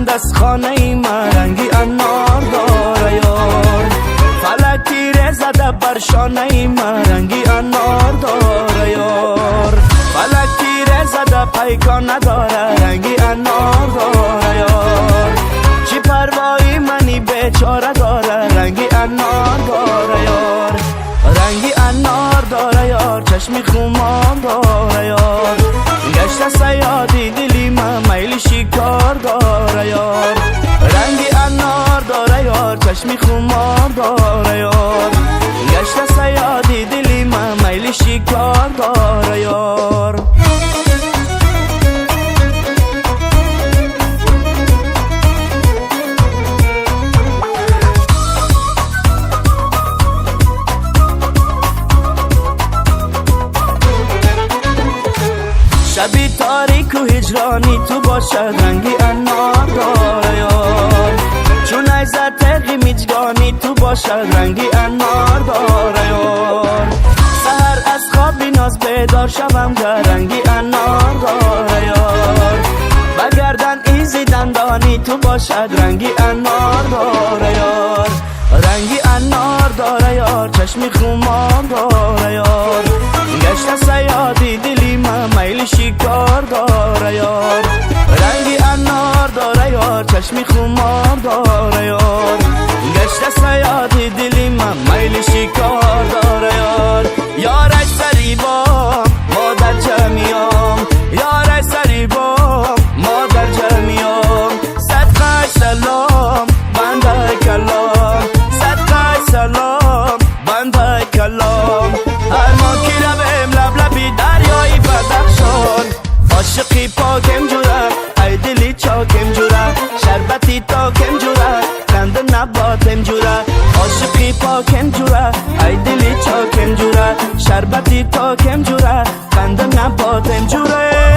بلند از خانه ما رنگی انار داره یار. فلک تیره زده بر شانه ما رنگی انار داره یار. فلک تیره زده پیکان نداره رنگی انار داره یار. چی پروایی منی بیچاره داره رنگی انار داره یار. رنگی انار داره یار، چشمی خمار داره یار. گشت سیادی دلی من میل شکار داره یار. رنگی انار داره یار، چشمی خمار داره یار. گشت سیادی دلی من میل شکار داره یار. شبی تاریک و هجرانی تو باشد رنگی انار داره یار. چون ایزد تقی میجگانی تو باشد رنگی انار داره یار. سهر از خواب ناز بیدار شوم که رنگی انار داره یار. بگردن ایزی دندانی تو باشد رنگی انار داره یار. رنگی انار داره یار، چشمی خمار داره یار. گشت سیادی دلی من میل شکار داره یار. رنگی انار داره یار، چشمی خمار داره یار. گشت سیادی دلی من میل شکار داره یار. یارش سری با ما در جمعیام. یارش سری با ما در جمعیام. صدقه سلام بنده کلام. صدقه سلام بنده کلام. هر ما کی رویم لب لبی دریایی بدخشان. عاشقی پاکم جوره ای دلی چاکم جوره. شربتی تاکم جوره خنده نباتم جوره. عاشقی پاکم جوره ای دلی چاکم جوره. شربتی تاکم جوره خنده نباتم جوره.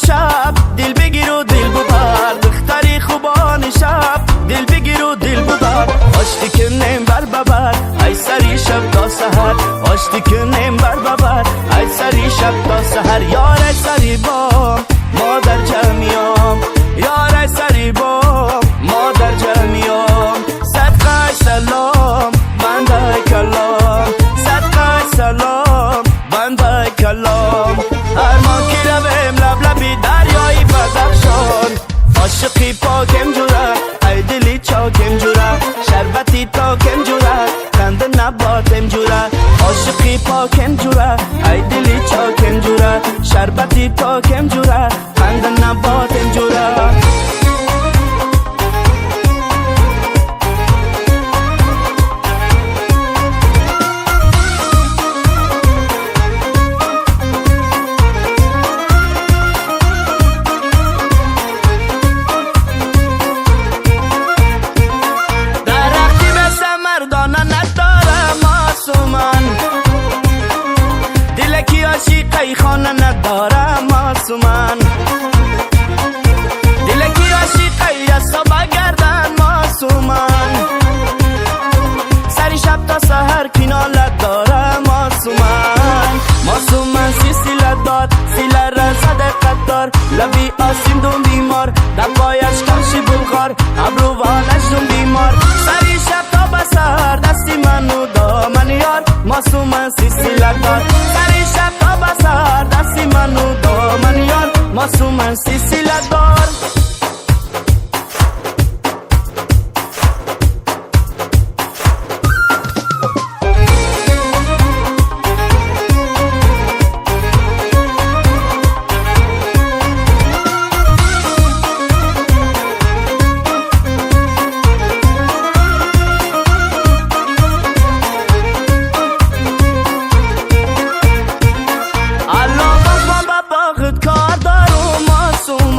شب دل بگیر و دل ببر. دختری خوبان شب دل بگیر و دل ببر. آشتی کنیم بر ببر ای سری شب تا سحر. آشتی کنیم بر ببر ای سری شب تا سحر. یار سری بام ما در جمعیام. یار سری بام ما در جمعیام. صدقه سلام بنده کلام. صدقه سلام بنده کلام. هر ما کی رویم لب لبی دریایی بدخشان. عاشقی پاکم جوره ای دلی چاکم جوره. شربتی تاکم جوره خنده نباتم جوره. عاشقی پاکم جوره ای دلی چاکم جوره. شربتی تاکم جوره خنده نباتم جوره. عاشقی خانه نداره معصومن. دلکی عاشقی از صبح گردن معصومن. سری شب تا سحر کینالت داره معصومن. معصومن سیلت دار سیله را صدقت دار. لبی آسیم دون بیمار دبایش کمشی بلغار. ابروانش دون بیمار. سری شب تا بسر دستی منو دامن یار. معصومن سیلت دار سری شب تا بسر دستی منو دامن یار. معصومن سیلت دار. Allah bakma bak kar darı masum.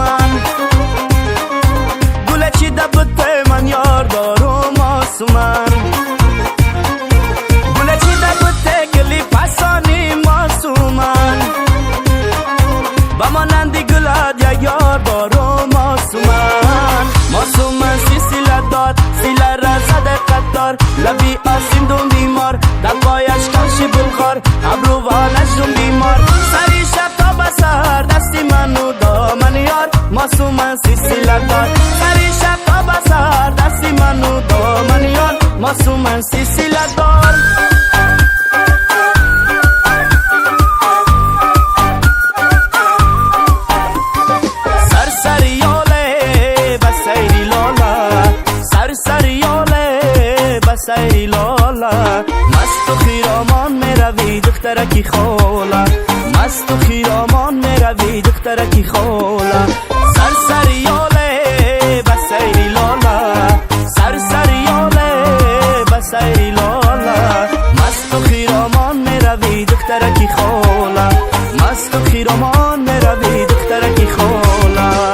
معصومن سلسله دار سری شب تا بسر دستی منو دامنیان معصومن سلسله دار سری لالا مست و خیرامان میروی دخترکی خولا مست و خیرامان میروی دخترکی خولا سرسریاله بسیری لالا سرسریاله بسیری لالا مست و خیرامان میروی دخترکی خولا مست و خیرامان میروی دخترکی خولا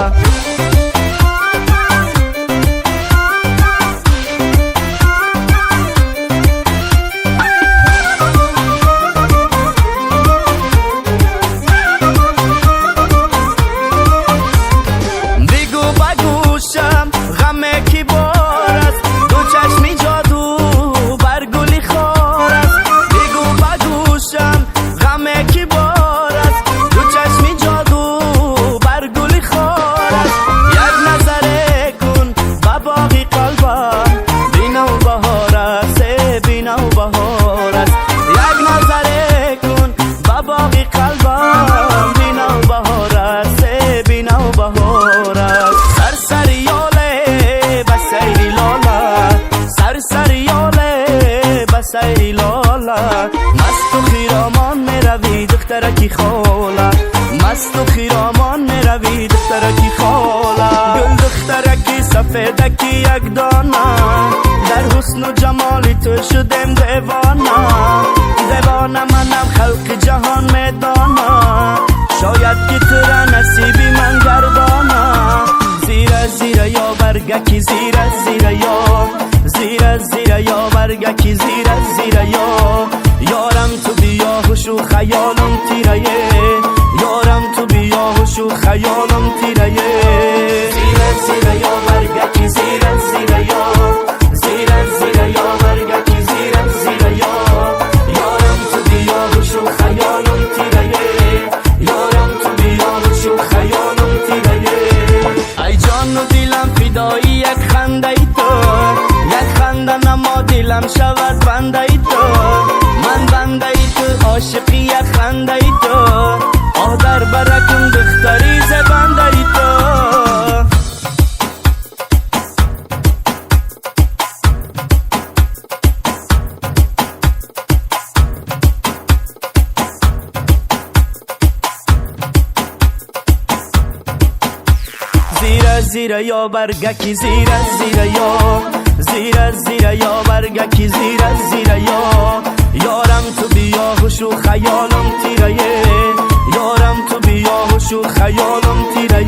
سری لالا مست و خیرامان میروی دخترکی خولا مست و خیرامان میروی دخترکی خولا گل دخترکی سفیدکی یک دانه در حسن و جمالی تو شدم دیوانه دیوانه منم خلق جهان میدانه شاید که تو را نصیبی من گردانه زیر زیر یا برگکی زیر زیر یا زیر زیر یا برگکی زیر زیر یا یارم تو بیا هوش و خیالم تیره یارم تو بیا هوش و خیالم تیره زیر زیر یا برگکی زیر زیر یا زیر زیر یا برگکی زیر زیر یا یارم تو بیا هوش و خیالم تیره یارم تو بیا هوش و خیالم تیره ای جان و دلم فدایی یک خنده ای تو یک خنده نما دلم شود بنده ای تو من بنده ای تو عاشقی یک خنده ای تو آه در برکم دختری زبنده ای تو زیر زیر یا برگکی زیر زیر یا زیر زیر یا برگکی زیر زیر یا یارم تو بیا هوش و خیالم تیره یارم تو بیا هوش و خیالم تیره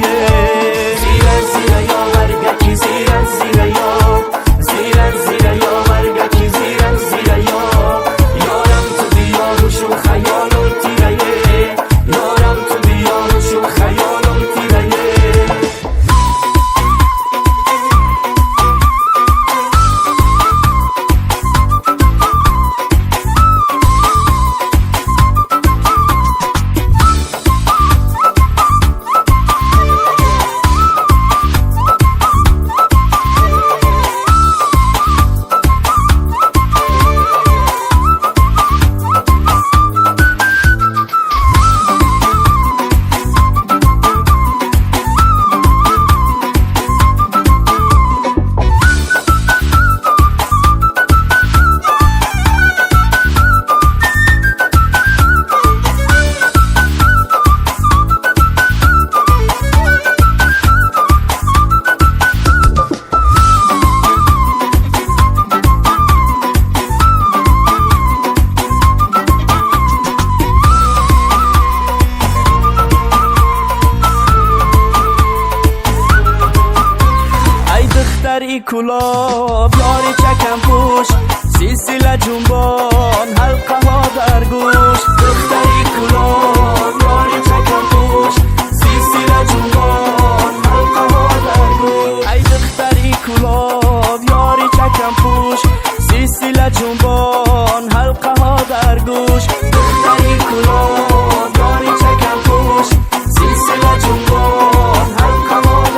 زیر زیر یا برگکی زیر زیر یا زیر زیر یا برگکی زیر زیر یا یارم تو بیا هوش و خیالم تیره یارم تو بیا هوش و خیالم تیره کلاب یاری چکم پوش سلسله جنبان حلقه ها در گوش دختری کلاب یاری چکم پوش سلسله جنبان حلقه ها در گوش ای دختری کلاب یاری چکم پوش سلسله جنبان حلقه ها در گوش دختری کلاب یاری چکم پوش سلسله جنبان حلقه ها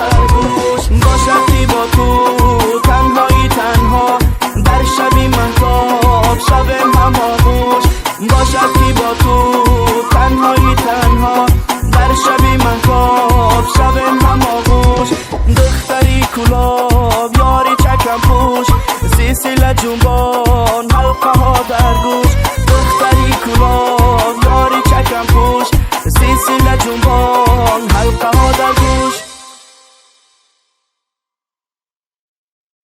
جنبان، حلقه ها در